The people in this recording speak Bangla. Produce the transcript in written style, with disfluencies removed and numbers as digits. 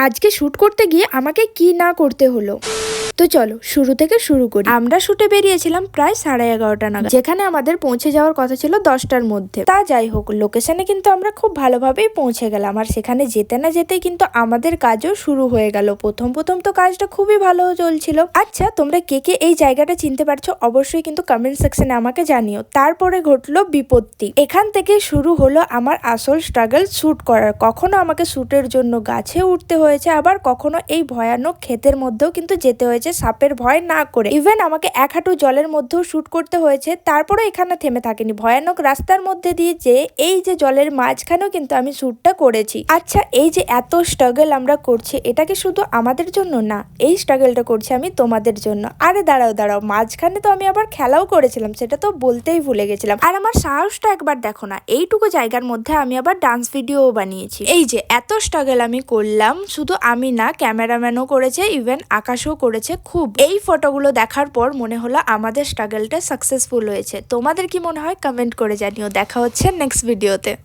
আজকে শুট করতে গিয়ে আমাকে কি না করতে হলো। তো চলো শুরু থেকে শুরু করি। আমরা শুটে বেরিয়েছিলাম প্রায় 11:30 নাগাদ, যেখানে আমাদের পৌঁছে যাওয়ার কথা ছিল 10টার মধ্যে। তা যাই হোক, লোকেশনে কিন্তু আমরা খুব ভালোভাবেই পৌঁছে গেলাম। আর সেখানে যেতে না যেতেই কিন্তু আমাদের কাজও শুরু হয়ে গেল। প্রথম তো কাজটা খুবই ভালো চলছিল। আচ্ছা, তোমরা কে কে এই জায়গাটা চিনতে পারছো অবশ্যই কিন্তু কমেন্ট সেকশনে আমাকে জানিও। তারপরে ঘটলো বিপত্তি। এখান থেকে শুরু হলো আমার আসল স্ট্রাগল শুট করার। কখনো আমাকে শুটের জন্য গাছে উঠতে হয়েছে, আবার কখনো এই ভয়ানক ক্ষেতের মধ্যেও কিন্তু যেতে হয়েছে সাপের ভয় না করে। ইভেন আমাকে 1 হাঁটু জলের মধ্যেও শুট করতে হয়েছে। তারপরে এখানে থেমে থাকেনি, ভয়ানক রাস্তার মধ্যে দিয়ে যে এই যে জলের মাঝখানেও কিন্তু আমি শুটটা করেছি। আচ্ছা, এই যে এত স্ট্রাগল আমরা করছি, এটা কি শুধু আমাদের জন্য না, এই স্ট্রাগলটা করছি আমি তোমাদের জন্য। আরে দাঁড়াও, মাঝখানে তো আমি আবার খেলাও করেছিলাম, সেটা তো বলতেই ভুলে গেছিলাম। আর আমার সাহসটা একবার দেখো না, এইটুকু জায়গার মধ্যে আমি আবার ডান্স ভিডিও বানিয়েছি। এই যে এত স্ট্রাগল আমি করলাম, শুধু আমি না, ক্যামেরাম্যানও করেছে, ইভেন আকাশও করেছে। এই ফটোগুলো দেখার পর মনে হলো আমাদের স্ট্রাগলটা সাকসেসফুল হয়েছে। তোমাদের কি মনে হয় কমেন্ট করে জানিও। দেখা হচ্ছে নেক্সট ভিডিওতে।